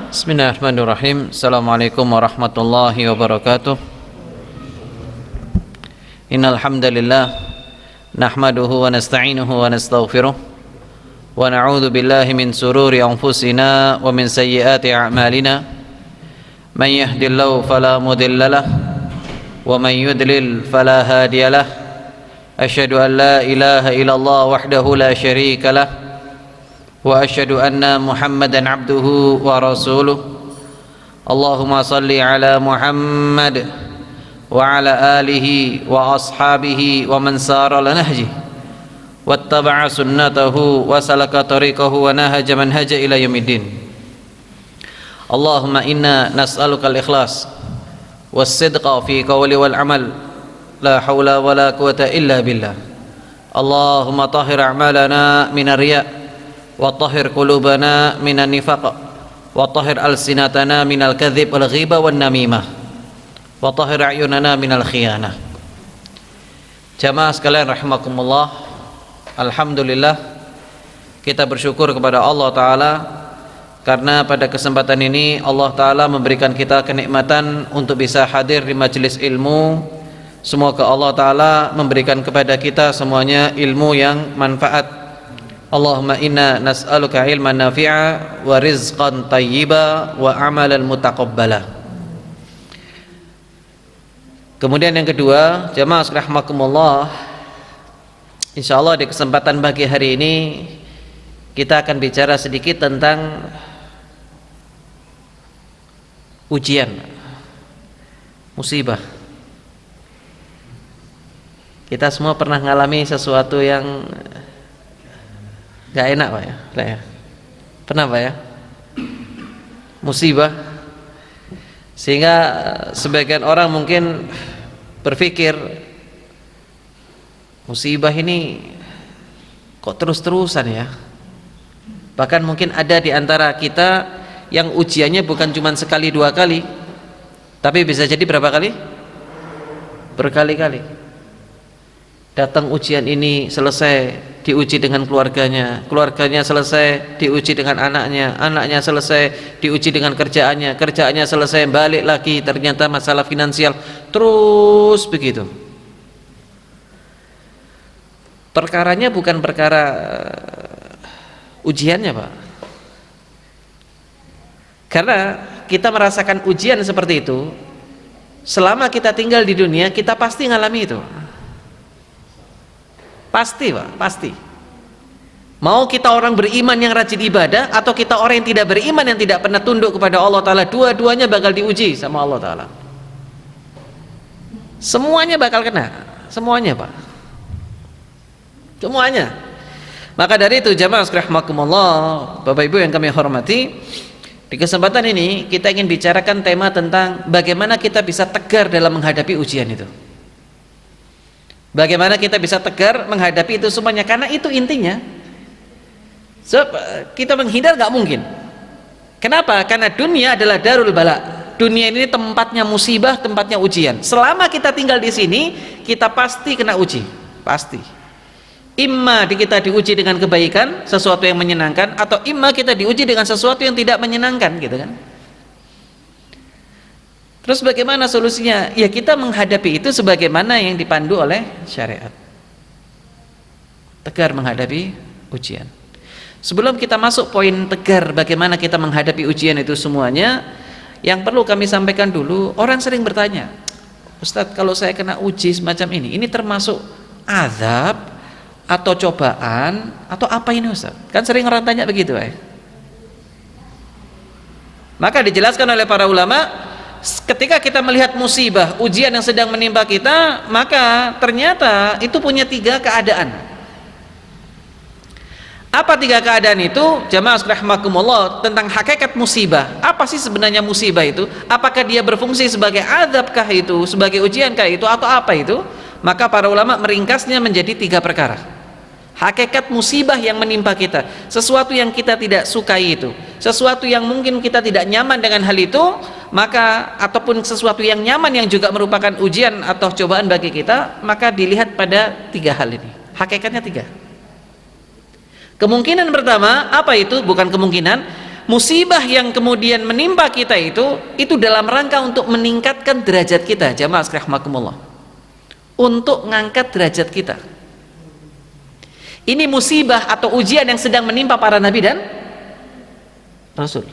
Bismillahirrahmanirrahim. Assalamualaikum warahmatullahi wabarakatuh. Innal hamdalillah nahmaduhu wa nasta'inuhu wa nastaghfiruh wa na'udzu billahi min sururi anfusina wa min sayyiati a'malina. Man yahdihillahu fala mudilla lahu wa man yudlil fala hadiya lahu. Asyhadu an la ilaha illallah wahdahu la syarika lahu wa asyhadu anna Muhammadan abduhu wa rasuluh. Allahumma salli ala Muhammad wa ala alihi wa ashabihi wa man sara ala nahjihi wattaba'a sunnatahu wa salaka tariqahu wa nahaja manhaja ila yaumiddin. Allahumma inna nas'aluka al-ikhlas was-sidqa fi qawli wal amal, la hawla wa la quwwata illa billah. Allahumma tahhir a'malana minar riya' wa tahhir qulubana minan nifaq wa tahhir alsinatana minal kadhib wal ghiba wan namimah wa tahhir a'yunana minal khiyanah. Jamaah sekalian rahimakumullah, alhamdulillah kita bersyukur kepada Allah Ta'ala karena pada kesempatan ini Allah Ta'ala memberikan kita kenikmatan untuk bisa hadir di majelis ilmu. Semoga Allah Ta'ala memberikan kepada kita semuanya ilmu yang manfaat. Allahumma inna nas'aluka ilman nafi'a wa rizqan tayyiba wa amalan mutaqabbala. Kemudian yang kedua, jamaah rahimakumullah, insyaallah di kesempatan pagi hari ini kita akan bicara sedikit tentang ujian, musibah. Kita semua pernah mengalami sesuatu yang gak enak Pak ya? Pernah Pak ya? Musibah. Sehingga sebagian orang mungkin berpikir, musibah ini kok terus-terusan ya? Bahkan mungkin ada di antara kita yang ujiannya bukan cuma sekali dua kali, tapi bisa jadi berapa kali? Berkali-kali. Datang ujian ini selesai, diuji dengan keluarganya, keluarganya selesai, diuji dengan anaknya, anaknya selesai, diuji dengan kerjaannya, kerjaannya selesai, balik lagi ternyata masalah finansial, terus begitu. Perkaranya bukan perkara ujiannya Pak, karena kita merasakan ujian seperti itu selama kita tinggal di dunia, kita pasti ngalami itu. Pasti Pak, pasti. Mau kita orang beriman yang rajin ibadah atau kita orang yang tidak beriman yang tidak pernah tunduk kepada Allah Ta'ala, dua-duanya bakal diuji sama Allah Ta'ala. Semuanya bakal kena, semuanya Pak, semuanya. Maka dari itu jamaah rahimakumullah, Bapak Ibu yang kami hormati, di kesempatan ini kita ingin bicarakan tema tentang bagaimana kita bisa tegar dalam menghadapi ujian itu. Bagaimana kita bisa tegar menghadapi itu semuanya, karena itu intinya. Kita menghindar gak mungkin. Kenapa? Karena dunia adalah darul bala. Dunia ini tempatnya musibah, tempatnya ujian. Selama kita tinggal di sini, kita pasti kena uji, pasti. Imma kita diuji dengan kebaikan, sesuatu yang menyenangkan, atau imma kita diuji dengan sesuatu yang tidak menyenangkan, gitu kan? Terus bagaimana solusinya? Ya kita menghadapi itu sebagaimana yang dipandu oleh syariat. Tegar menghadapi ujian. Sebelum kita masuk poin tegar bagaimana kita menghadapi ujian itu semuanya, yang perlu kami sampaikan dulu, orang sering bertanya, Ustadz kalau saya kena uji semacam ini termasuk azab atau cobaan atau apa ini Ustadz? Kan sering orang tanya begitu ya. Maka dijelaskan oleh para ulama, ketika kita melihat musibah, ujian yang sedang menimpa kita, maka ternyata itu punya tiga keadaan. Apa tiga keadaan itu? Jamaah rahimakumullah, tentang hakikat musibah. Apa sih sebenarnya musibah itu? Apakah dia berfungsi sebagai azabkah itu, sebagai ujiankah itu, atau apa itu? Maka para ulama meringkasnya menjadi tiga perkara. Hakikat musibah yang menimpa kita, sesuatu yang kita tidak sukai itu, sesuatu yang mungkin kita tidak nyaman dengan hal itu, maka ataupun sesuatu yang nyaman yang juga merupakan ujian atau cobaan bagi kita, maka dilihat pada tiga hal ini. Hakikatnya tiga. Kemungkinan pertama, apa itu? Bukan kemungkinan, musibah yang kemudian menimpa kita itu dalam rangka untuk meningkatkan derajat kita, jamaah sekalian rahimakumullah, untuk ngangkat derajat kita. Ini musibah atau ujian yang sedang menimpa para nabi dan rasul.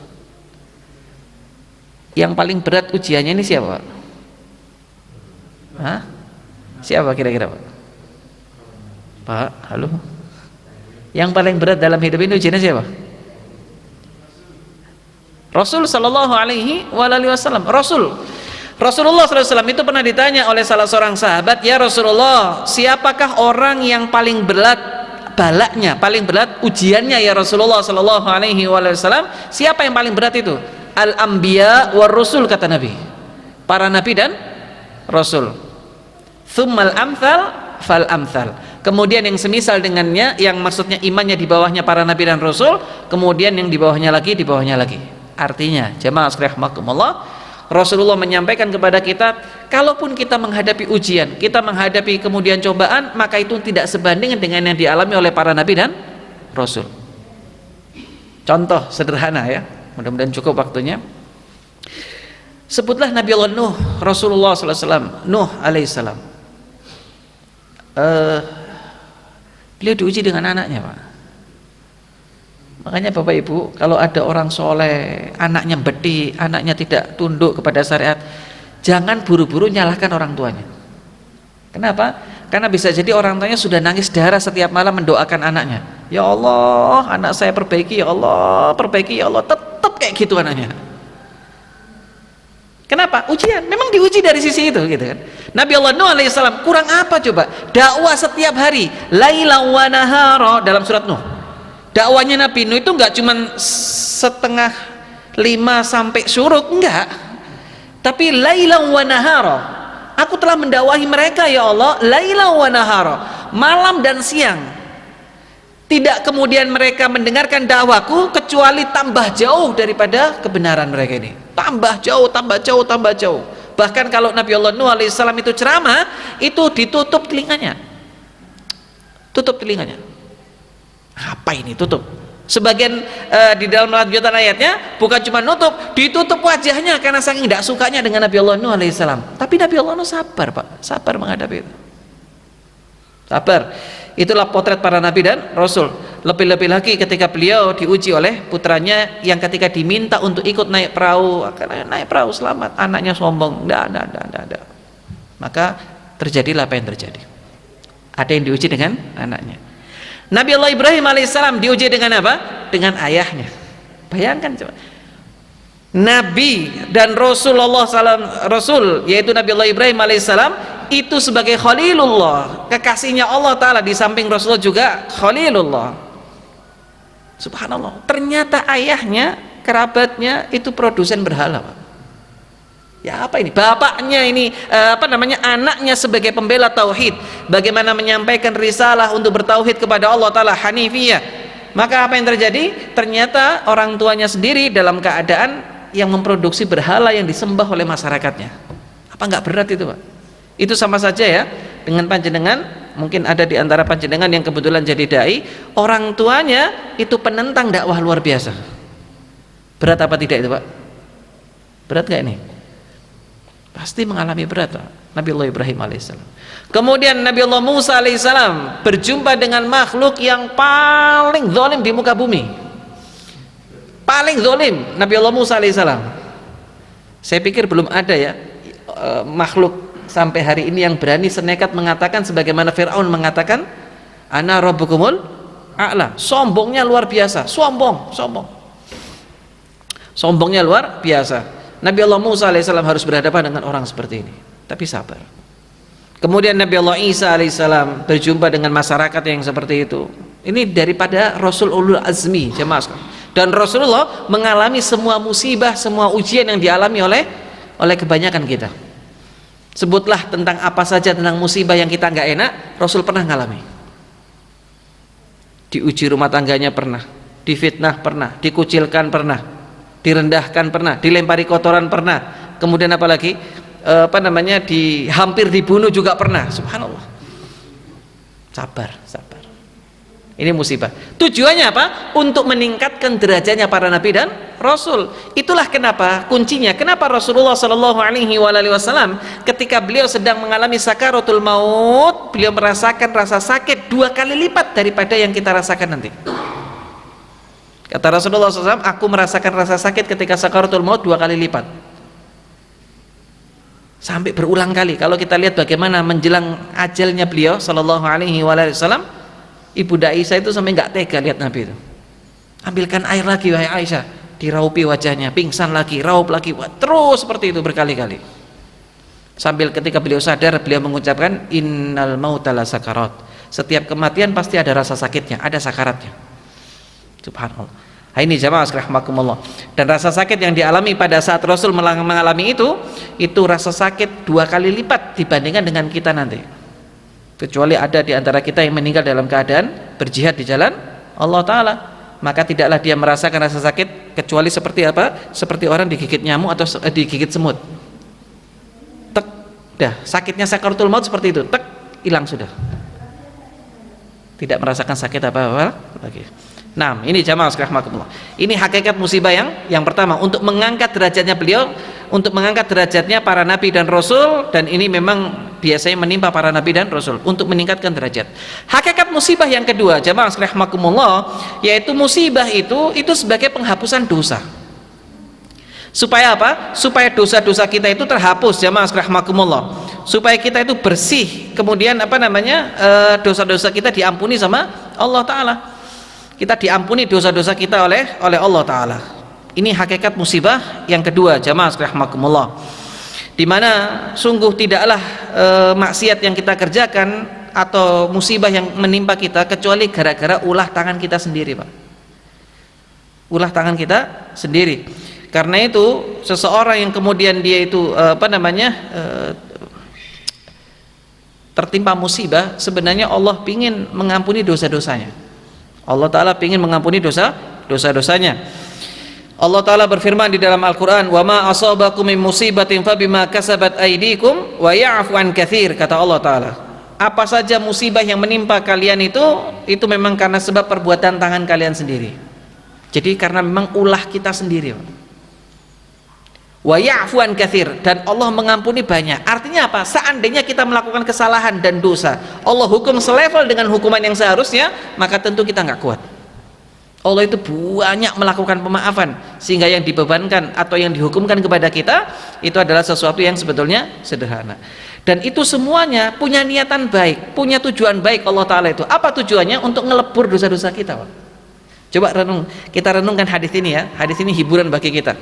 Yang paling berat ujiannya ini siapa, Pak? Hah? Siapa kira-kira, Pak? Pak, halo? Yang paling berat dalam hidup ini ujiannya siapa? Rasul sallallahu alaihi wasallam. Rasulullah SAW itu pernah ditanya oleh salah seorang sahabat, "Ya Rasulullah, siapakah orang yang paling berat balaknya, paling berat ujiannya ya Rasulullah sallallahu alaihi wasallam? Siapa yang paling berat itu?" "Al-anbiya war rusul," kata Nabi. Para nabi dan rasul. "Tsummal amsal fal amsal." Kemudian yang semisal dengannya, yang maksudnya imannya di bawahnya para nabi dan rasul, kemudian yang di bawahnya lagi, di bawahnya lagi. Artinya, jamaah sekalian rahimakumullah, Rasulullah menyampaikan kepada kita, kalaupun kita menghadapi ujian, kita menghadapi kemudian cobaan, maka itu tidak sebanding dengan yang dialami oleh para nabi dan rasul. Contoh sederhana ya, mudah-mudahan cukup waktunya. Sebutlah Nabi Allah Nuh, Rasulullah SAW, Nuh alaihissalam. Beliau diuji dengan anaknya, Pak. Makanya Bapak Ibu, kalau ada orang soleh, anaknya beti, anaknya tidak tunduk kepada syariat, jangan buru-buru nyalahkan orang tuanya. Kenapa? Karena bisa jadi orang tuanya sudah nangis darah setiap malam mendoakan anaknya. "Ya Allah, anak saya perbaiki, ya Allah, perbaiki, ya Allah." Tetap kayak gitu anaknya. Kenapa? Ujian. Memang diuji dari sisi itu, gitu kan. Nabi Allah Nuh alaihissalam kurang apa coba? Dakwah setiap hari, lailan wa nahara, dalam surat Nuh. Dakwanya Nabi Nuh itu enggak cuma setengah 5 sampai syuruk, enggak. Tapi lailan wa nahara. Aku telah mendakwahi mereka ya Allah, lailan wa nahara, malam dan siang. Tidak kemudian mereka mendengarkan dakwaku kecuali tambah jauh daripada kebenaran mereka ini. Tambah jauh, tambah jauh, tambah jauh. Bahkan kalau Nabi Allah Nuh alaihissalam itu ceramah, itu ditutup telinganya. Tutup telinganya. Apa ini tutup? Sebagian di dalam lanjutan ayatnya bukan cuma nutup, ditutup wajahnya karena saking tidak sukanya dengan Nabi Allah Nuh alaihissalam. Tapi Nabi Allah Nuh sabar, Pak, sabar menghadapi itu. Sabar. Itulah potret para nabi dan rasul. Lebih-lebih lagi ketika beliau diuji oleh putranya yang ketika diminta untuk ikut naik perahu, karena naik perahu selamat, anaknya sombong, enggak. Maka terjadilah apa yang terjadi. Ada yang diuji dengan anaknya. Nabi Allah Ibrahim alaihissalam diuji dengan apa? Dengan ayahnya. Bayangkan coba. Nabi dan Rasulullah Rasul yaitu Nabi Allah Ibrahim alaihissalam itu sebagai Khalilullah, kekasihnya Allah Ta'ala, di samping Rasulullah juga Khalilullah. Subhanallah, ternyata ayahnya, kerabatnya itu produsen berhala, Pak. Ya apa ini? Bapaknya ini anaknya sebagai pembela tauhid, bagaimana menyampaikan risalah untuk bertauhid kepada Allah Ta'ala, Hanifiyah. Maka apa yang terjadi? Ternyata orang tuanya sendiri dalam keadaan yang memproduksi berhala yang disembah oleh masyarakatnya. Apa enggak berat itu, Pak? Itu sama saja ya dengan panjenengan. Mungkin ada di antara panjenengan yang kebetulan jadi dai, orang tuanya itu penentang dakwah luar biasa. Berat apa tidak itu, Pak? Berat gak ini? Pasti mengalami berat, Pak. Nabi Allah Ibrahim alaihissalam. Kemudian Nabi Allah Musa alaihissalam berjumpa dengan makhluk yang paling zalim di muka bumi. Paling zalim, Nabi Allah Musa alaihissalam. Saya pikir belum ada ya makhluk sampai hari ini yang berani senekat mengatakan sebagaimana Fir'aun mengatakan, "Ana rabbukumul a'la." Sombongnya luar biasa, sombongnya luar biasa. Nabi Allah Musa alaihissalam harus berhadapan dengan orang seperti ini, tapi sabar. Kemudian Nabi Allah Isa alaihissalam berjumpa dengan masyarakat yang seperti itu. Ini daripada Rasul Ulul Azmi, jemaah sekalian. Dan Rasulullah mengalami semua musibah, semua ujian yang dialami oleh kebanyakan kita. Sebutlah tentang apa saja tentang musibah yang kita nggak enak, Rasul pernah ngalami. Diuji rumah tangganya pernah, difitnah pernah, dikucilkan pernah, direndahkan pernah, dilempari kotoran pernah. Kemudian apalagi hampir dibunuh juga pernah. Subhanallah. Sabar. Ini musibah. Tujuannya apa? Untuk meningkatkan derajatnya para nabi dan rasul. Itulah kenapa kuncinya. Kenapa Rasulullah Shallallahu Alaihi Wasallam ketika beliau sedang mengalami sakaratul maut, beliau merasakan rasa sakit 2 kali lipat daripada yang kita rasakan nanti. Kata Rasulullah SAW, aku merasakan rasa sakit ketika sakaratul maut 2 kali lipat. Sampai berulang kali. Kalau kita lihat bagaimana menjelang ajalnya beliau Shallallahu Alaihi Wasallam, Ibunda Aisyah itu sampai nggak tega lihat Nabi itu. Ambilkan air lagi wahai Aisyah, diraupi wajahnya, pingsan lagi, raup lagi, terus seperti itu berkali-kali. Sambil ketika beliau sadar, beliau mengucapkan innal mauta la sakarat. Setiap kematian pasti ada rasa sakitnya, ada sakaratnya. Subhanallah. Ini jamaah rahimakumullah. Dan rasa sakit yang dialami pada saat Rasul mengalami itu rasa sakit 2 kali lipat dibandingkan dengan kita nanti. Kecuali ada di antara kita yang meninggal dalam keadaan berjihad di jalan Allah Ta'ala, maka tidaklah dia merasakan rasa sakit kecuali seperti apa? Seperti orang digigit nyamuk atau digigit semut. Tek, dah, sakitnya sakaratul maut seperti itu, tek, hilang sudah. Tidak merasakan sakit apa-apa lagi. Nah, ini jamaah sekalian. Ini hakikat musibah yang pertama, untuk mengangkat derajatnya beliau, untuk mengangkat derajatnya para nabi dan rasul, dan ini memang biasanya menimpa para nabi dan rasul untuk meningkatkan derajat. Hakikat musibah yang kedua, jamaah sekalian, yaitu musibah itu sebagai penghapusan dosa. Supaya apa? Supaya dosa-dosa kita itu terhapus, jamaah sekalian. Supaya kita itu bersih, kemudian dosa-dosa kita diampuni sama Allah Ta'ala. Kita diampuni dosa-dosa kita oleh Allah Ta'ala. Ini hakikat musibah yang kedua, jamaah rahimakumullah, di mana sungguh tidaklah maksiat yang kita kerjakan atau musibah yang menimpa kita kecuali gara-gara ulah tangan kita sendiri, Pak. Ulah tangan kita sendiri. Karena itu seseorang yang kemudian dia itu tertimpa musibah, sebenarnya Allah ingin mengampuni dosa-dosanya. Allah Ta'ala ingin mengampuni dosa-dosanya. Allah Ta'ala berfirman di dalam Al-Quran, wa ma asabakum min musibatin fabima kasabat aydikum wa ya'fu an katsir. Kata Allah Ta'ala, apa saja musibah yang menimpa kalian itu memang karena sebab perbuatan tangan kalian sendiri. Jadi karena memang ulah kita sendiri. Wa ya'fu an katsir, dan Allah mengampuni banyak. Artinya apa? Seandainya kita melakukan kesalahan dan dosa, Allah hukum selevel dengan hukuman yang seharusnya, maka tentu kita nggak kuat. Allah itu banyak melakukan pemaafan, sehingga yang dibebankan atau yang dihukumkan kepada kita itu adalah sesuatu yang sebetulnya sederhana. Dan itu semuanya punya niatan baik, punya tujuan baik. Allah Ta'ala itu apa tujuannya? Untuk ngelebur dosa-dosa kita, Pak. Coba kita renungkan hadis ini ya. Hadis ini hiburan bagi kita.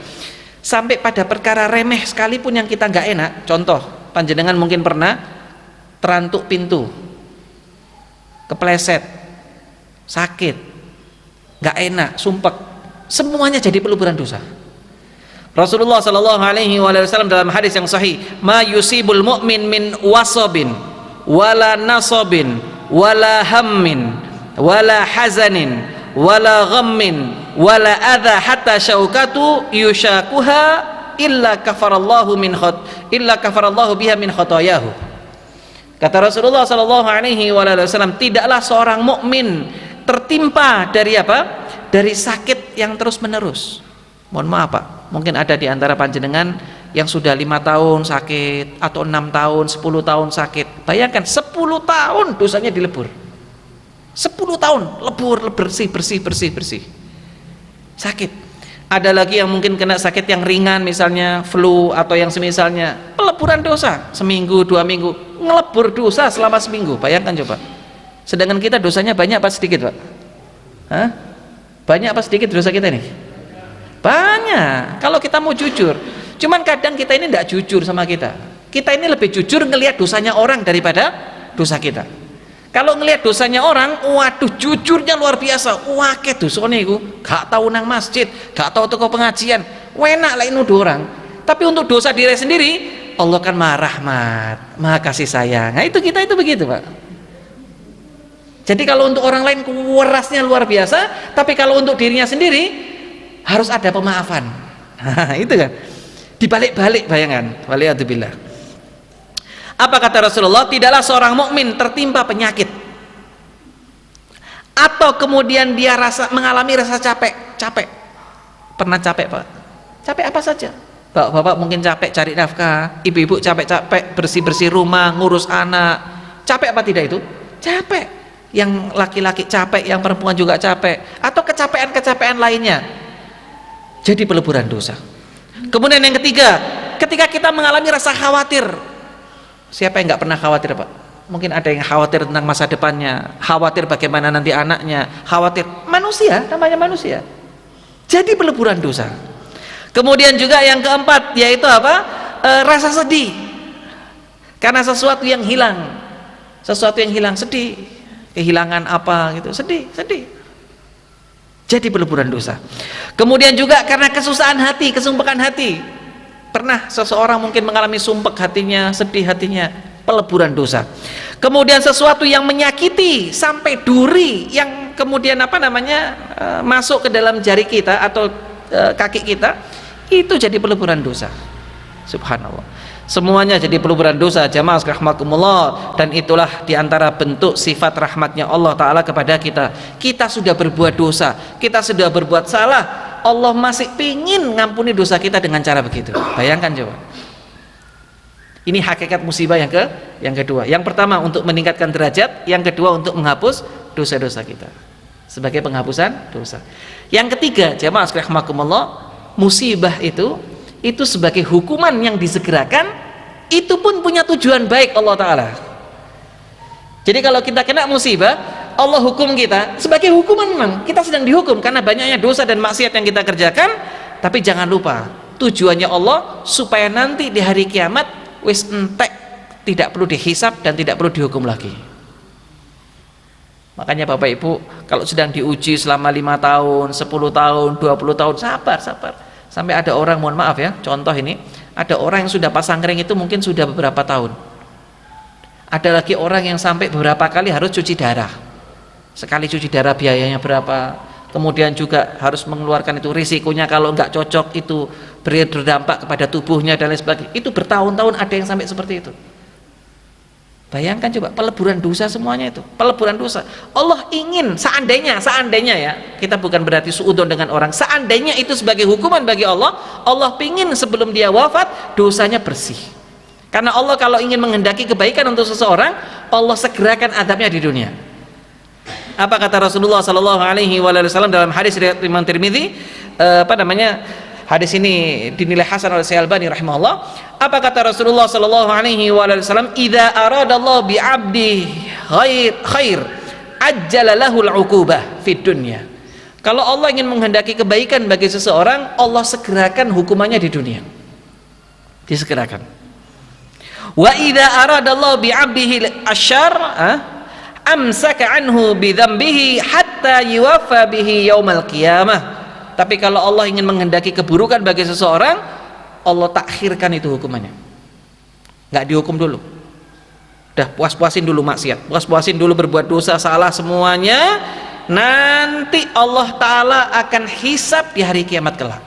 Sampai pada perkara remeh sekalipun yang kita nggak enak. Contoh, panjenengan mungkin pernah terantuk pintu, kepleset, sakit, nggak enak, sumpek, semuanya jadi peluburan dosa. Rasulullah Shallallahu Alaihi Wasallam dalam hadis yang sahih, ma yusibul mu'min min wasabin, wala nasabin, wala hammin, wala hazanin, wala ghammin, wala adha hatta syaukatu yushakuha illa kafarallahu biha min khotoyahu. Kata Rasulullah Sallallahu Alaihi Wasallam, tidaklah seorang mukmin tertimpa dari apa? Dari sakit yang terus menerus. Mohon maaf Pak, mungkin ada di antara panjenengan yang sudah 5 tahun sakit, atau 6 tahun, 10 tahun sakit. Bayangkan 10 tahun dosanya dilebur. 10 tahun lebur, bersih sakit. Ada lagi yang mungkin kena sakit yang ringan, misalnya flu atau yang semisalnya, peleburan dosa seminggu 2 minggu, ngelebur dosa selama seminggu. Bayangkan coba. Sedangkan kita dosanya banyak apa sedikit, Pak? Hah? Banyak apa sedikit dosa kita nih? Banyak, kalau kita mau jujur. Cuman kadang kita ini tidak jujur sama kita. Kita ini lebih jujur ngelihat dosanya orang daripada dosa kita. Kalau ngelihat dosanya orang, waduh jujurnya luar biasa. Wah, ke dosane iku, gak tahu nang masjid, gak tahu toko pengajian. Enak lah nuduh orang. Tapi untuk dosa diri sendiri, Allah kan Maha Rahmat, Maha Kasih Sayang. Nah, itu kita itu begitu, Pak. Jadi kalau untuk orang lain kerasnya luar biasa, tapi kalau untuk dirinya sendiri harus ada pemaafan. Nah, itu kan. Dibalik-balik bayangan. Waliyadzubillah. Apa kata Rasulullah? Tidaklah seorang mukmin tertimpa penyakit atau kemudian dia mengalami rasa capek. Pernah capek, Pak? Capek apa saja? Bapak-bapak mungkin capek cari nafkah, ibu-ibu capek bersih-bersih rumah, ngurus anak. Capek apa tidak itu? Capek. Yang laki-laki capek, yang perempuan juga capek, atau kecapean-kecapean lainnya. Jadi peleburan dosa. Kemudian yang ketiga, ketika kita mengalami rasa khawatir. Siapa yang nggak pernah khawatir, Pak? Mungkin ada yang khawatir tentang masa depannya, khawatir bagaimana nanti anaknya, khawatir. Manusia, namanya manusia. Jadi peleburan dosa. Kemudian juga yang keempat, yaitu apa? Rasa sedih karena sesuatu yang hilang, sedih, kehilangan apa gitu, sedih. Jadi peleburan dosa. Kemudian juga karena kesusahan hati, kesumpekan hati. Pernah seseorang mungkin mengalami sumpek hatinya, sedih hatinya, peleburan dosa. Kemudian sesuatu yang menyakiti sampai duri yang kemudian masuk ke dalam jari kita atau kaki kita, itu jadi peleburan dosa. Subhanallah, semuanya jadi peleburan dosa, jamaah rahimakumullah. Dan itulah diantara bentuk sifat rahmatnya Allah Ta'ala kepada kita. Kita sudah berbuat dosa, kita sudah berbuat salah, Allah masih pingin ngampuni dosa kita dengan cara begitu. Bayangkan coba. Ini hakikat musibah yang kedua. Yang pertama untuk meningkatkan derajat, yang kedua untuk menghapus dosa-dosa kita sebagai penghapusan dosa. Yang ketiga, jamaah rahimakumullah, musibah itu sebagai hukuman yang disegerakan, itu pun punya tujuan baik Allah Ta'ala. Jadi kalau kita kena musibah, Allah hukum kita sebagai hukuman, memang kita sedang dihukum karena banyaknya dosa dan maksiat yang kita kerjakan. Tapi jangan lupa, tujuannya Allah supaya nanti di hari kiamat wis entek, tidak perlu dihisab dan tidak perlu dihukum lagi. Makanya Bapak Ibu, kalau sedang diuji selama 5 tahun, 10 tahun, 20 tahun, sabar. Sampai ada orang, mohon maaf ya, contoh ini, ada orang yang sudah pasang ring itu mungkin sudah beberapa tahun. Ada lagi orang yang sampai beberapa kali harus cuci darah. Sekali cuci darah biayanya berapa, kemudian juga harus mengeluarkan itu, risikonya kalau nggak cocok itu berdampak kepada tubuhnya dan lain sebagainya. Itu bertahun-tahun ada yang sampai seperti itu. Bayangkan coba, peleburan dosa semuanya itu, peleburan dosa. Allah ingin, seandainya ya, kita bukan berarti suudon dengan orang, seandainya itu sebagai hukuman bagi Allah, Allah pingin sebelum dia wafat dosanya bersih. Karena Allah kalau ingin menghendaki kebaikan untuk seseorang, Allah segerakan adabnya di dunia. Apa kata Rasulullah Sallallahu Alaihi Wasallam dalam hadis riwayat Imam Tirmidzi? Hadis ini dinilai hasan oleh Syekh Albani rahimahullah. Apa kata Rasulullah Sallallahu Alaihi Wasallam? Idza aradallahu bi 'abdi khair ajjala lahul 'uqubah fid dunya. Kalau Allah ingin menghendaki kebaikan bagi seseorang, Allah segerakan hukumannya di dunia. Disegerakan. Wa idza aradallahu bi 'abdihi asyarr amsaka anhu bi dzambihi hatta yuwaffa bihi yaumal qiyamah. Tapi kalau Allah ingin menghendaki keburukan bagi seseorang, Allah takhirkan itu hukumannya. Nggak dihukum dulu. Udah puas-puasin dulu maksiat, puas-puasin dulu berbuat dosa, salah semuanya. Nanti Allah Ta'ala akan hisab di hari kiamat kelak.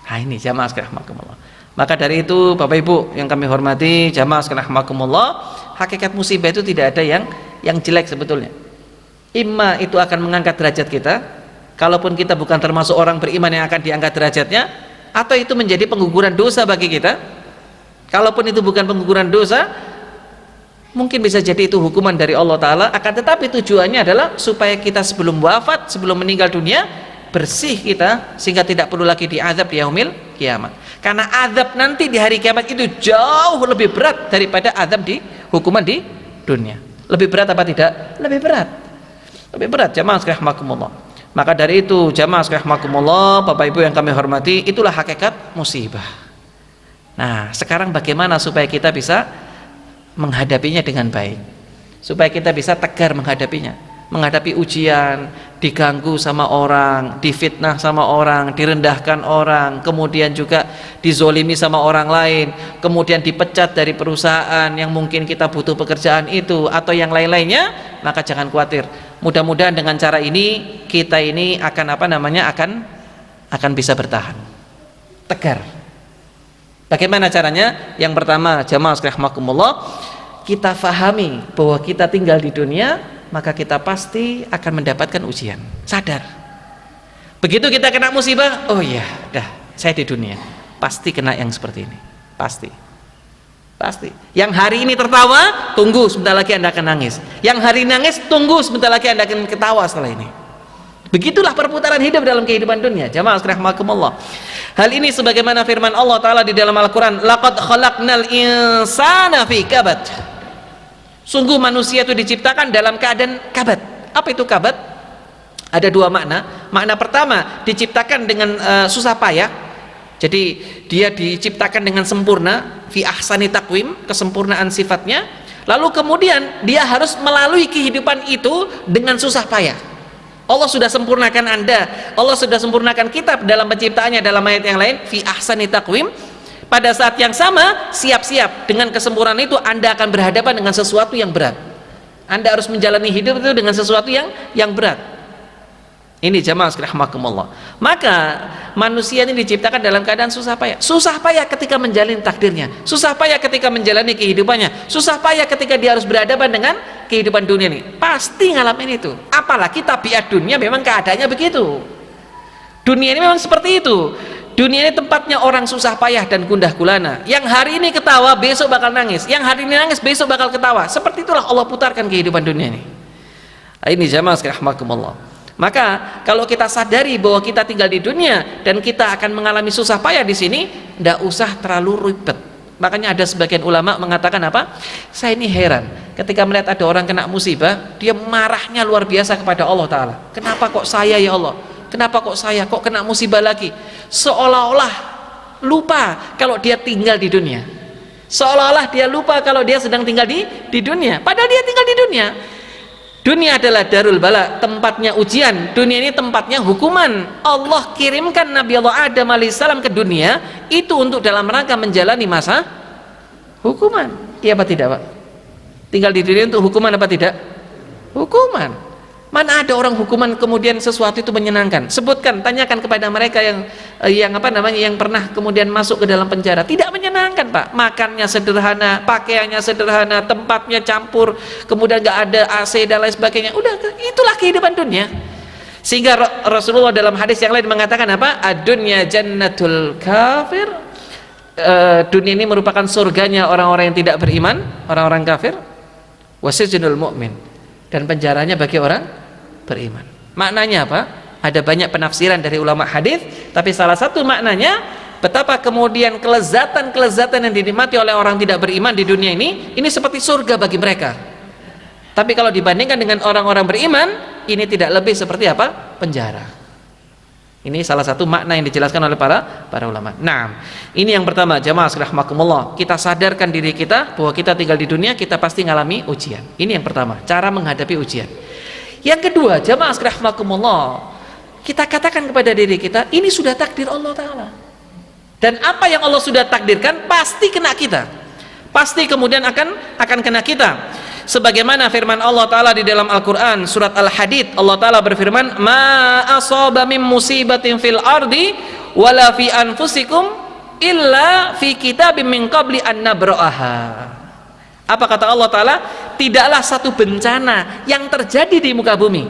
Nah ini jamaah sekalian rahimakumullah. Maka dari itu Bapak Ibu yang kami hormati, jamaah sekalian rahimakumullah, hakikat musibah itu tidak ada yang jelek sebetulnya. Imma itu akan mengangkat derajat kita, kalaupun kita bukan termasuk orang beriman yang akan diangkat derajatnya, atau itu menjadi pengguguran dosa bagi kita. Kalaupun itu bukan pengguguran dosa, mungkin bisa jadi itu hukuman dari Allah Ta'ala. Akan tetapi tujuannya adalah supaya kita sebelum wafat, sebelum meninggal dunia, bersih kita, sehingga tidak perlu lagi diazab di yaumil kiamat. Karena azab nanti di hari kiamat itu jauh lebih berat daripada azab di hukuman di dunia. Lebih berat apa tidak? Lebih berat jamaah sekalian rahimakumullah. Maka dari itu jamaah sekalian rahimakumullah, Bapak Ibu yang kami hormati, itulah hakikat musibah. Nah sekarang bagaimana supaya kita bisa menghadapinya dengan baik, supaya kita bisa tegar menghadapinya, menghadapi ujian, diganggu sama orang, difitnah sama orang, direndahkan orang, kemudian juga dizolimi sama orang lain, kemudian dipecat dari perusahaan yang mungkin kita butuh pekerjaan itu, atau yang lain-lainnya. Maka jangan khawatir, mudah-mudahan dengan cara ini kita ini akan akan bisa bertahan, tegar. Bagaimana caranya? Yang pertama, jamaah sekalian rahimakumullah, kita fahami bahwa kita tinggal di dunia maka kita pasti akan mendapatkan ujian. Sadar. Begitu kita kena musibah, oh iya, dah, saya di dunia pasti kena yang seperti ini. Pasti. Yang hari ini tertawa, tunggu sebentar lagi Anda akan nangis. Yang hari nangis, tunggu sebentar lagi Anda akan ketawa setelah ini. Begitulah perputaran hidup dalam kehidupan dunia. Jamaah sekalian rahimakumullah. Hal ini sebagaimana firman Allah Ta'ala di dalam Al-Quran, laqad khalaqnal insana fi kabad. Sungguh manusia itu diciptakan dalam keadaan kabad. Apa itu kabad? Ada dua makna. Makna pertama, diciptakan dengan susah payah. Jadi dia diciptakan dengan sempurna, fi ahsani taqwim, kesempurnaan sifatnya. Lalu kemudian dia harus melalui kehidupan itu dengan susah payah. Allah sudah sempurnakan Anda, Allah sudah sempurnakan kita dalam penciptaannya. Dalam ayat yang lain, fi ahsani taqwim. Pada saat yang sama, siap-siap dengan kesempurnaan itu Anda akan berhadapan dengan sesuatu yang berat. Anda harus menjalani hidup itu dengan sesuatu yang berat. Ini jamaah sekalian rahimakumullah. Maka manusia ini diciptakan dalam keadaan susah payah. Susah payah ketika menjalani takdirnya, susah payah ketika menjalani kehidupannya, susah payah ketika dia harus berhadapan dengan kehidupan dunia ini. Pasti ngalamin itu. Apalagi tabiat dunia memang keadaannya begitu. Dunia ini memang seperti itu. Dunia ini tempatnya orang susah payah dan gundah gulana. Yang hari ini ketawa, besok bakal nangis. Yang hari ini nangis, besok bakal ketawa. Seperti itulah Allah putarkan kehidupan dunia ini. Ini jamaah sekalian rahimakumullah. Maka kalau kita sadari bahwa kita tinggal di dunia dan kita akan mengalami susah payah di sini, tidak usah terlalu ribet. Makanya ada sebagian ulama mengatakan apa? Saya ini heran ketika melihat ada orang kena musibah, dia marahnya luar biasa kepada Allah Ta'ala. Kenapa kok saya ya Allah? Kenapa kok saya? Kok kena musibah lagi? Seolah-olah lupa kalau dia tinggal di dunia. Seolah-olah dia lupa kalau dia sedang tinggal di dunia. Padahal dia tinggal di dunia. Dunia adalah darul bala, tempatnya ujian. Dunia ini tempatnya hukuman. Allah kirimkan Nabi Allah Adam alaihissalam ke dunia itu untuk dalam rangka menjalani masa hukuman. Iya apa tidak, Pak? Tinggal di dunia untuk hukuman apa tidak? Hukuman. Mana ada orang hukuman kemudian sesuatu itu menyenangkan? Sebutkan, tanyakan kepada mereka yang pernah kemudian masuk ke dalam penjara. Tidak menyenangkan, Pak. Makannya sederhana, pakaiannya sederhana, tempatnya campur, kemudian nggak ada AC dan lain sebagainya. Udah, itulah kehidupan dunia. Sehingga Rasulullah dalam hadis yang lain mengatakan apa? Ad-dunya jannatul kafir. Dunia ini merupakan surganya orang-orang yang tidak beriman, orang-orang kafir. Wasijnul mu'min. Dan penjaranya bagi orang beriman. Maknanya apa? Ada banyak penafsiran dari ulama hadis, tapi salah satu maknanya betapa kemudian kelezatan-kelezatan yang dinikmati oleh orang tidak beriman di dunia ini seperti surga bagi mereka. Tapi kalau dibandingkan dengan orang-orang beriman, ini tidak lebih seperti apa? Penjara. Ini salah satu makna yang dijelaskan oleh para ulama. Nah, ini yang pertama, jamaah sekalian rahimakumullah. Kita sadarkan diri kita bahwa kita tinggal di dunia, kita pasti ngalami ujian. Ini yang pertama, cara menghadapi ujian. Yang kedua, jamaah sekalian rahimakumullah, kita katakan kepada diri kita, ini sudah takdir Allah Ta'ala. Dan apa yang Allah sudah takdirkan pasti kena kita. Pasti kemudian akan kena kita. Sebagaimana firman Allah Ta'ala di dalam Al-Quran surat Al-Hadid, Allah Ta'ala berfirman, ma asaba min musibatin fil ardi wala fi anfusikum illa fi kitabim min qabli an nabra'aha. Apa kata Allah Ta'ala? Tidaklah satu bencana yang terjadi di muka bumi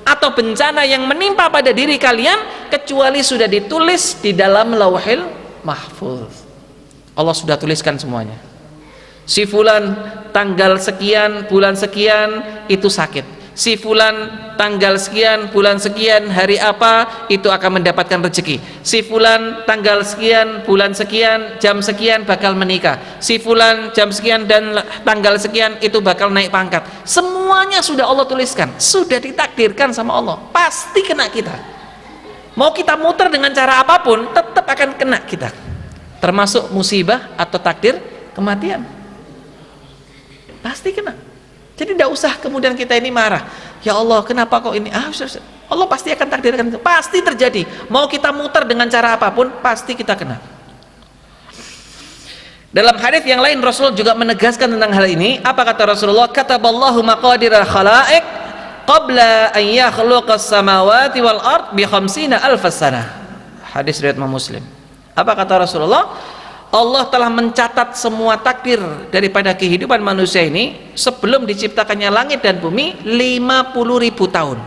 atau bencana yang menimpa pada diri kalian kecuali sudah ditulis di dalam lauhil mahfuz. Allah sudah tuliskan semuanya. Si fulan tanggal sekian bulan sekian itu sakit, si fulan tanggal sekian bulan sekian hari apa itu akan mendapatkan rezeki, si fulan tanggal sekian bulan sekian jam sekian bakal menikah, si fulan jam sekian dan tanggal sekian itu bakal naik pangkat. Semuanya sudah Allah tuliskan, sudah ditakdirkan sama Allah, pasti kena kita. Mau kita muter dengan cara apapun tetap akan kena kita, termasuk musibah atau takdir kematian. Pasti kena. Jadi tidak usah kemudian kita ini marah. Ya Allah, kenapa kok ini? Allah pasti akan takdirkan itu. Pasti terjadi. Mau kita muter dengan cara apapun, pasti kita kena. Dalam hadis yang lain Rasul juga menegaskan tentang hal ini. Apa kata Rasulullah? Kataballahu maqadiral khalaiq qabla an yakhluqas samawati wal ard bi 50,000 sanah. Hadis riwayat Muslim. Apa kata Rasulullah? Allah telah mencatat semua takdir daripada kehidupan manusia ini sebelum diciptakannya langit dan bumi 50.000 tahun.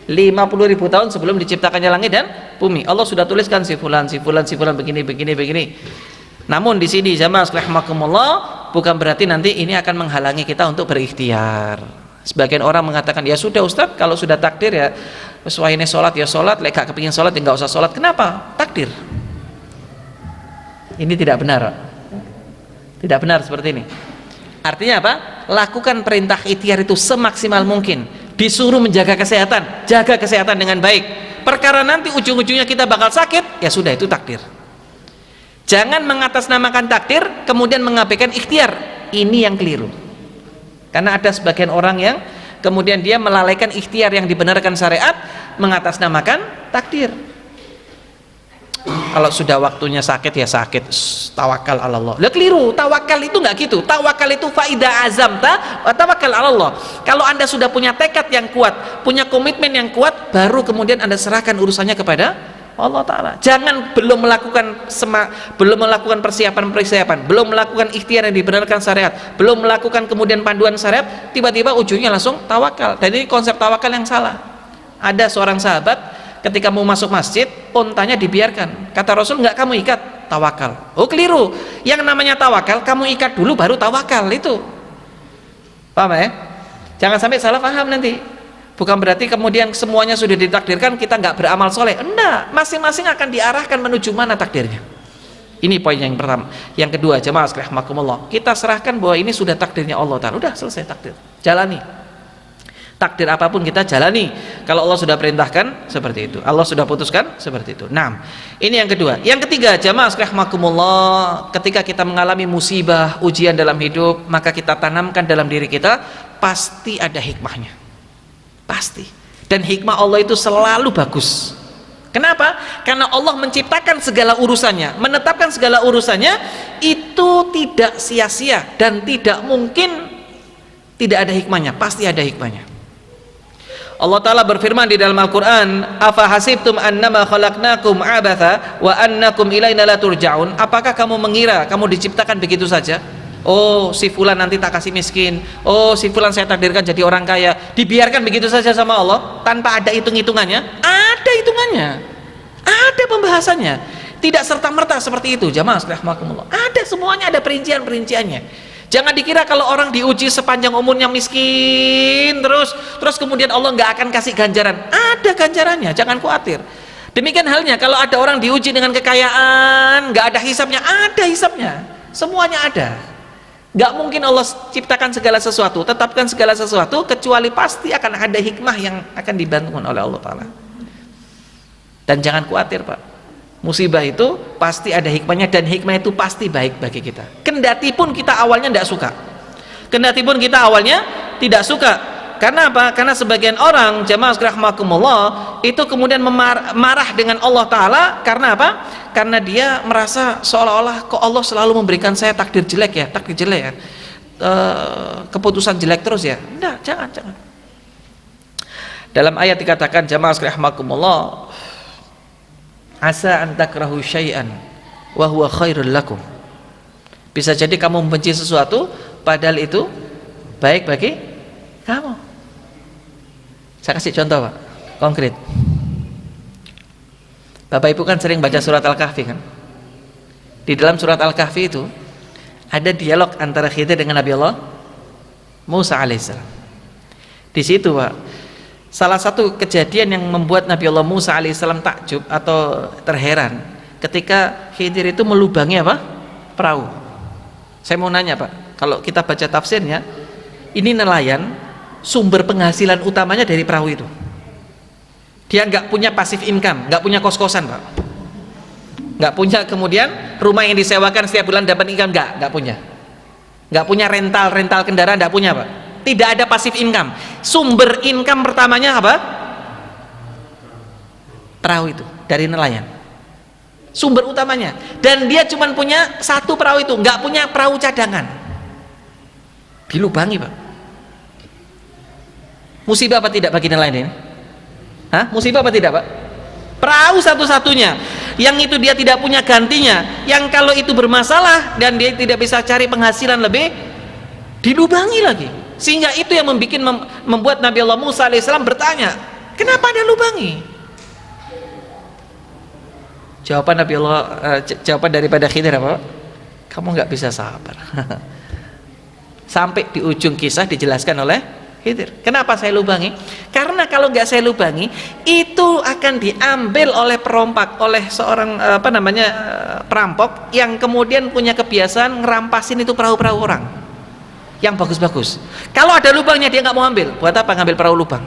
50.000 tahun sebelum diciptakannya langit dan bumi. Allah sudah tuliskan si fulan begini. Namun di sini jamaah rahimakumullah, bukan berarti nanti ini akan menghalangi kita untuk berikhtiar. Sebagian orang mengatakan, ya sudah Ustaz, kalau sudah takdir ya sesuai ini sholat ya sholat, lek gak kepingin sholat ya nggak usah sholat. Kenapa? Takdir. Ini tidak benar. Tidak benar seperti ini. Artinya apa? Lakukan perintah ikhtiar itu semaksimal mungkin. Disuruh menjaga kesehatan, jaga kesehatan dengan baik. Perkara nanti ujung-ujungnya kita bakal sakit, ya sudah, itu takdir. Jangan mengatasnamakan takdir kemudian mengabaikan ikhtiar. Ini yang keliru. Karena ada sebagian orang yang kemudian dia melalaikan ikhtiar yang dibenarkan syariat, mengatasnamakan takdir. Kalau sudah waktunya sakit ya sakit, tawakal ala Allah. Lah keliru, tawakal itu enggak gitu. Tawakal itu faida azamta wa tawakkal ala Allah. Kalau Anda sudah punya tekad yang kuat, punya komitmen yang kuat, baru kemudian Anda serahkan urusannya kepada Allah Ta'ala. Jangan belum melakukan persiapan, belum melakukan ikhtiar yang dibenarkan syariat, belum melakukan kemudian panduan syariat, tiba-tiba ujungnya langsung tawakal. Dan ini konsep tawakal yang salah. Ada seorang sahabat ketika mau masuk masjid, untanya dibiarkan. Kata Rasul, enggak, kamu ikat, tawakal. Oh keliru, yang namanya tawakal kamu ikat dulu baru tawakal. Itu paham ya? Jangan sampai salah paham nanti. Bukan berarti kemudian semuanya sudah ditakdirkan kita nggak beramal soleh. Enggak, masing-masing akan diarahkan menuju mana takdirnya. Ini poin yang pertama. Yang kedua, jemaah sekalian rahimakumullah, kita serahkan bahwa ini sudah takdirnya Allah Ta'ala. Udah selesai takdir, jalani. Takdir apapun kita jalani. Kalau Allah sudah perintahkan seperti itu, Allah sudah putuskan seperti itu. Nah, ini yang kedua. Yang ketiga, jamaah sekalian rahimakumullah, ketika kita mengalami musibah, ujian dalam hidup, maka kita tanamkan dalam diri kita, pasti ada hikmahnya. Pasti. Dan hikmah Allah itu selalu bagus. Kenapa? Karena Allah menciptakan segala urusannya, menetapkan segala urusannya, itu tidak sia-sia dan tidak mungkin tidak ada hikmahnya, pasti ada hikmahnya. Allah Ta'ala berfirman di dalam Al-Quran, afa hasibtum annama khalaqnakum abatha wa annakum ilaina la turja'un. Apakah kamu mengira kamu diciptakan begitu saja? Oh, si fulan nanti tak kasih miskin, oh si fulan saya takdirkan jadi orang kaya, dibiarkan begitu saja sama Allah tanpa ada hitung-hitungannya? Ada hitungannya, ada pembahasannya. Tidak serta-merta seperti itu, jamaah sekalian rahimakumullah. Ada, semuanya ada perincian-perinciannya. Jangan dikira kalau orang diuji sepanjang umurnya miskin terus kemudian Allah nggak akan kasih ganjaran. Ada ganjarannya, jangan khawatir. Demikian halnya kalau ada orang diuji dengan kekayaan, nggak ada hisabnya. Ada hisabnya, semuanya ada. Nggak mungkin Allah ciptakan segala sesuatu, tetapkan segala sesuatu, kecuali pasti akan ada hikmah yang akan dibangun oleh Allah Ta'ala. Dan jangan khawatir Pak, musibah itu pasti ada hikmahnya, dan hikmah itu pasti baik bagi kita. Kendati pun kita awalnya tidak suka, kendati pun kita awalnya tidak suka. Karena apa? Karena sebagian orang, jamaah rahimakumullah, itu kemudian marah dengan Allah Ta'ala. Karena apa? Karena dia merasa seolah-olah kok Allah selalu memberikan saya takdir jelek ya, keputusan jelek terus ya. Enggak, jangan. Dalam ayat dikatakan, jamaah rahimakumullah, asa an takrahu syai'an wa huwa khairul lakum. Bisa jadi kamu membenci sesuatu padahal itu baik bagi kamu. Saya kasih contoh Pak, konkret. Bapak Ibu kan sering baca surat Al-Kahfi kan? Di dalam surat Al-Kahfi itu ada dialog antara Khidir dengan Nabi Allah Musa alaihissalam. Di situ Pak, salah satu kejadian yang membuat Nabi Allah Musa alaihissalam takjub atau terheran ketika Khidir itu melubangi apa? Perahu. Saya mau nanya Pak, kalau kita baca tafsirnya, ini nelayan, sumber penghasilan utamanya dari perahu itu. Dia nggak punya passive income, nggak punya kos-kosan Pak, nggak punya kemudian rumah yang disewakan setiap bulan dapat income, nggak punya rental kendaraan, nggak punya Pak. Tidak ada passive income. Sumber income pertamanya apa? Perahu itu, dari nelayan. Sumber utamanya. Dan dia cuma punya satu perahu itu, nggak punya perahu cadangan. Dilubangi Pak. Musibah apa tidak bagi nelayan ini? Hah? Musibah apa tidak Pak? Perahu satu-satunya. yang itu dia tidak punya gantinya, yang kalau itu bermasalah dan dia tidak bisa cari penghasilan lebih, dilubangi lagi. Sehingga itu yang membuat Nabi Allah Musa alaihissalam bertanya, kenapa dia lubangi? Jawaban daripada Khidir apa? Kamu nggak bisa sabar. Sampai di ujung kisah dijelaskan oleh Khidir, kenapa saya lubangi? Karena kalau nggak saya lubangi, itu akan diambil oleh perompak, oleh seorang perampok yang kemudian punya kebiasaan ngerampasin itu perahu-perahu orang yang bagus-bagus. Kalau ada lubangnya dia nggak mau ambil. Buat apa ngambil perahu lubang?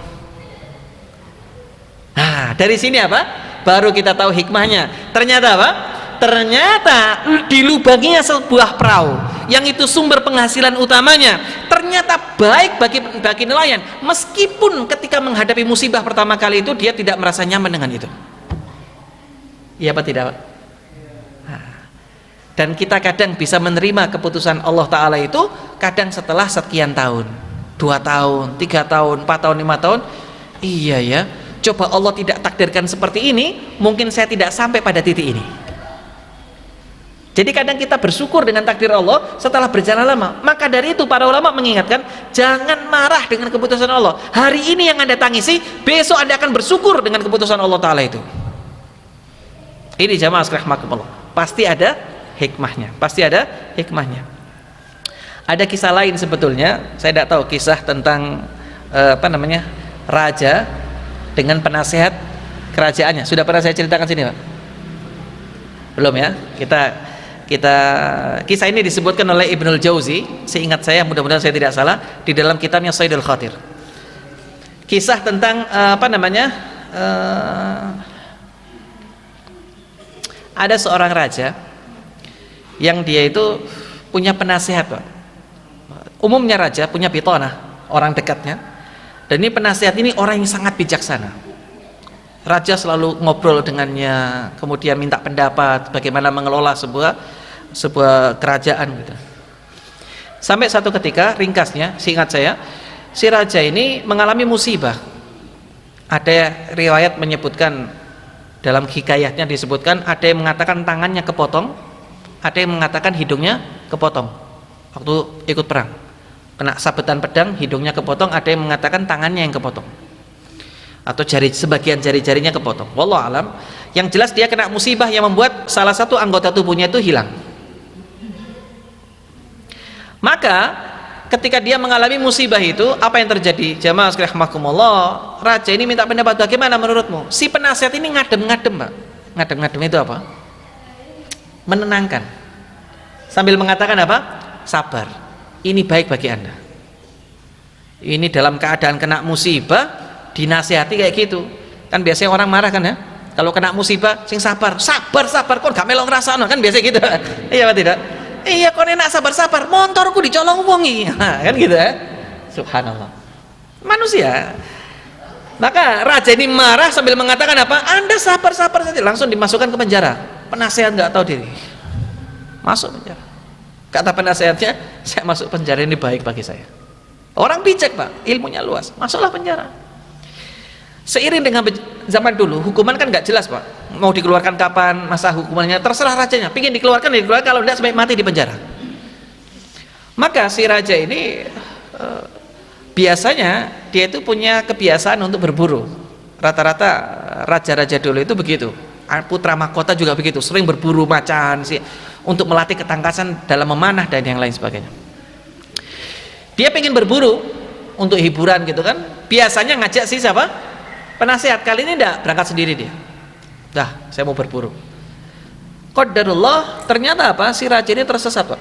Nah, dari sini apa? Baru kita tahu hikmahnya. Ternyata apa? Ternyata dilubanginya sebuah perahu yang itu sumber penghasilan utamanya, ternyata baik bagi nelayan, meskipun ketika menghadapi musibah pertama kali itu dia tidak merasa nyaman dengan itu. Iya apa tidak? Dan kita kadang bisa menerima keputusan Allah Ta'ala itu kadang setelah sekian tahun, 2 tahun, 3 tahun, 4 tahun, 5 tahun. Iya ya, coba Allah tidak takdirkan seperti ini, mungkin saya tidak sampai pada titik ini. Jadi kadang kita bersyukur dengan takdir Allah setelah berjalan lama. Maka dari itu para ulama mengingatkan, jangan marah dengan keputusan Allah. Hari ini yang Anda tangisi, besok Anda akan bersyukur dengan keputusan Allah Ta'ala itu. Ini jamaah sekalian rahimakumullah, pasti ada hikmahnya, pasti ada hikmahnya. Ada kisah lain sebetulnya, saya tidak tahu kisah tentang raja dengan penasehat kerajaannya. Sudah pernah saya ceritakan sini, Pak? Belum ya? Kita kisah ini disebutkan oleh Ibnul Jauzi, seingat saya, mudah-mudahan saya tidak salah, di dalam kitabnya Saidul Khatir. Kisah tentang ada seorang raja yang dia itu punya penasehat, Pak. Umumnya raja punya bitonah, orang dekatnya, dan ini penasehat ini orang yang sangat bijaksana. Raja selalu ngobrol dengannya, kemudian minta pendapat bagaimana mengelola sebuah kerajaan gitu. Sampai satu ketika, ringkasnya, seingat saya, si raja ini mengalami musibah. Ada riwayat menyebutkan, dalam hikayatnya disebutkan, ada yang mengatakan tangannya kepotong, ada yang mengatakan hidungnya kepotong waktu ikut perang, kena sabetan pedang, hidungnya kepotong. Ada yang mengatakan tangannya yang kepotong, atau sebagian jari-jarinya kepotong. Wallahu alam. Yang jelas dia kena musibah yang membuat salah satu anggota tubuhnya itu hilang. Maka ketika dia mengalami musibah itu, apa yang terjadi? Jamaah sekalian rahimakumullah, raja ini minta pendapat, bagaimana menurutmu? Si penasihat ini ngadem-ngadem, Pak. Ngadem-ngadem itu apa? Menenangkan, sambil mengatakan apa? Sabar, ini baik bagi Anda. Ini dalam keadaan kena musibah dinasihati kayak gitu. Kan biasanya orang marah kan ya, kalau kena musibah, sing sabar, kok gak melong rasano, kan biasa gitu. Iya apa tidak? Iya, kok enak sabar, motorku dicolong wongi. Kan gitu ya. Subhanallah, manusia. Maka raja ini marah sambil mengatakan apa? Anda sabar saja, langsung dimasukkan ke penjara. Penasehat nggak tahu diri, masuk penjara. Kata penasehatnya, saya masuk penjara ini baik bagi saya. Orang bijak, Pak, ilmunya luas, masuklah penjara. Seiring dengan zaman dulu, hukuman kan nggak jelas, Pak. Mau dikeluarkan kapan, masa hukumannya terserah rajanya. Pingin dikeluarkan, kalau tidak sampai mati di penjara. Maka si raja ini biasanya dia itu punya kebiasaan untuk berburu. Rata-rata raja-raja dulu itu begitu. Putra mahkota juga begitu, sering berburu macan sih, untuk melatih ketangkasan dalam memanah dan yang lain sebagainya. Dia pengen berburu untuk hiburan gitu kan, biasanya ngajak si siapa? Penasehat. Kali ini enggak, berangkat sendiri dia. Dah, saya mau berburu. Qadarullah, ternyata apa? Si raja ini tersesat, Pak.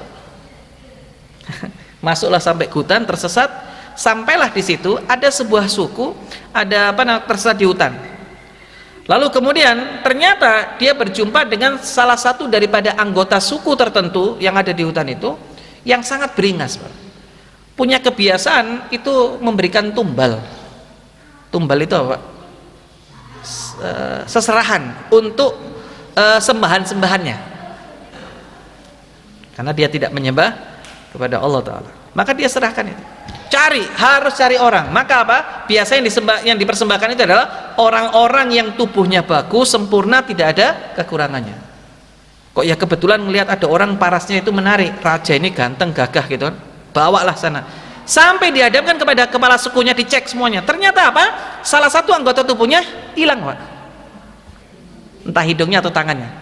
Masuklah sampai hutan, tersesat. Sampailah di situ ada sebuah suku, ada tersesat di hutan. Lalu kemudian ternyata dia berjumpa dengan salah satu daripada anggota suku tertentu yang ada di hutan itu, yang sangat beringas, Pak. Punya kebiasaan itu memberikan tumbal. Tumbal itu apa, Pak? Seserahan untuk sembahan-sembahannya, karena dia tidak menyembah kepada Allah Ta'ala, maka dia serahkan itu. Harus cari orang. Maka apa? Biasanya yang dipersembahkan itu adalah Orang-orang yang tubuhnya bagus, sempurna, tidak ada kekurangannya. Kok ya kebetulan ngelihat ada orang parasnya itu menarik, raja ini ganteng, gagah gitu kan, bawalah sana. Sampai dihadapkan kepada kepala sukunya, dicek semuanya. Ternyata apa? Salah satu anggota tubuhnya hilang, Pak. Entah hidungnya atau tangannya.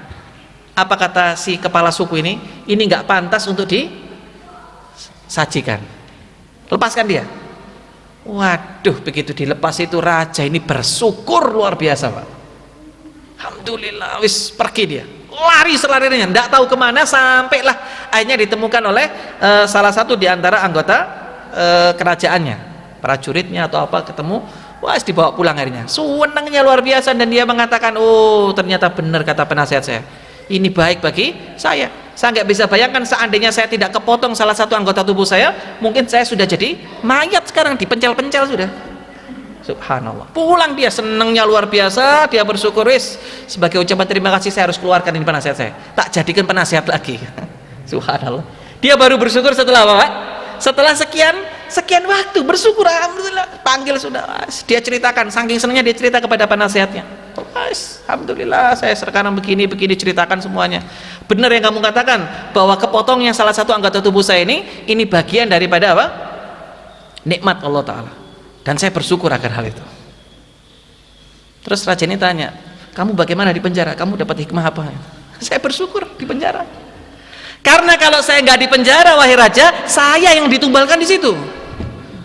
Apa kata si kepala suku ini? Ini nggak pantas untuk disajikan. Lepaskan dia. Waduh, begitu dilepas itu raja ini bersyukur luar biasa, Pak. Alhamdulillah, wis pergi dia. Lari selarinya, nggak tahu kemana, sampailah akhirnya ditemukan oleh salah satu di antara anggota kerajaannya, prajuritnya atau apa, ketemu, wah dibawa pulang akhirnya. Senangnya luar biasa, dan dia mengatakan, oh ternyata benar kata penasihat saya, ini baik bagi saya nggak bisa bayangkan seandainya saya tidak kepotong salah satu anggota tubuh saya, mungkin saya sudah jadi mayat sekarang, dipencel-pencel sudah. Subhanallah. Pulang dia senangnya luar biasa, dia bersyukur, wis sebagai ucapan terima kasih saya harus keluarkan ini penasihat saya, tak jadikan penasihat lagi. Subhanallah. Dia baru bersyukur setelah apa, Pak? Setelah sekian waktu bersyukur, alhamdulillah. Panggil sudah, dia ceritakan, saking senangnya dia cerita kepada penasihatnya. Alhamdulillah saya sekarang begini ceritakan semuanya. Benar yang kamu katakan bahwa kepotongnya salah satu anggota tubuh saya ini bagian daripada apa? Nikmat Allah Ta'ala, dan saya bersyukur akan hal itu. Terus raja ini tanya, kamu bagaimana di penjara? Kamu dapat hikmah apa? Saya bersyukur di penjara. Karena kalau saya nggak di penjara, wahai raja, saya yang ditumbalkan di situ.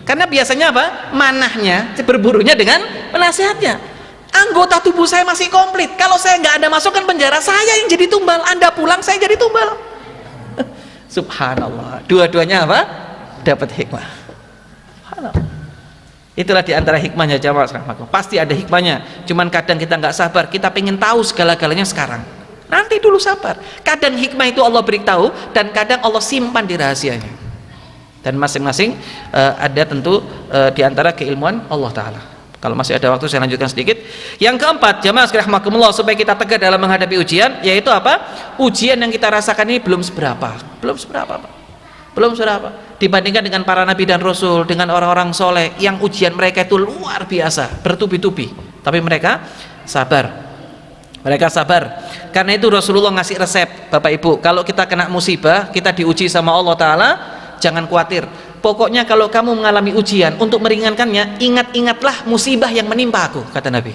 Karena biasanya apa? Manahnya, berburunya dengan penasihatnya. Anggota tubuh saya masih komplit. Kalau saya nggak ada masukkan penjara, saya yang jadi tumbal. Anda pulang, saya jadi tumbal. Subhanallah. Dua-duanya apa? Dapat hikmah. Subhanallah. Itulah diantara hikmahnya jamaah sekalian. Pasti ada hikmahnya. Cuman kadang kita nggak sabar. Kita pengen tahu segala-galanya sekarang. Nanti dulu sabar. Kadang hikmah itu Allah beritahu, dan kadang Allah simpan di rahasianya. Dan masing-masing ada tentu diantara keilmuan Allah Ta'ala. Kalau masih ada waktu saya lanjutkan sedikit. Yang keempat, jamaah sekalian rahimakumullah, supaya kita tegar dalam menghadapi ujian, yaitu apa? Ujian yang kita rasakan ini belum seberapa, Pak. Belum seberapa dibandingkan dengan para nabi dan rasul, dengan orang-orang soleh yang ujian mereka itu luar biasa, bertubi-tubi, tapi mereka sabar. Karena itu Rasulullah ngasih resep, Bapak Ibu, kalau kita kena musibah, kita diuji sama Allah Ta'ala, jangan khawatir. Pokoknya kalau kamu mengalami ujian, untuk meringankannya, ingat-ingatlah musibah yang menimpa aku, kata Nabi.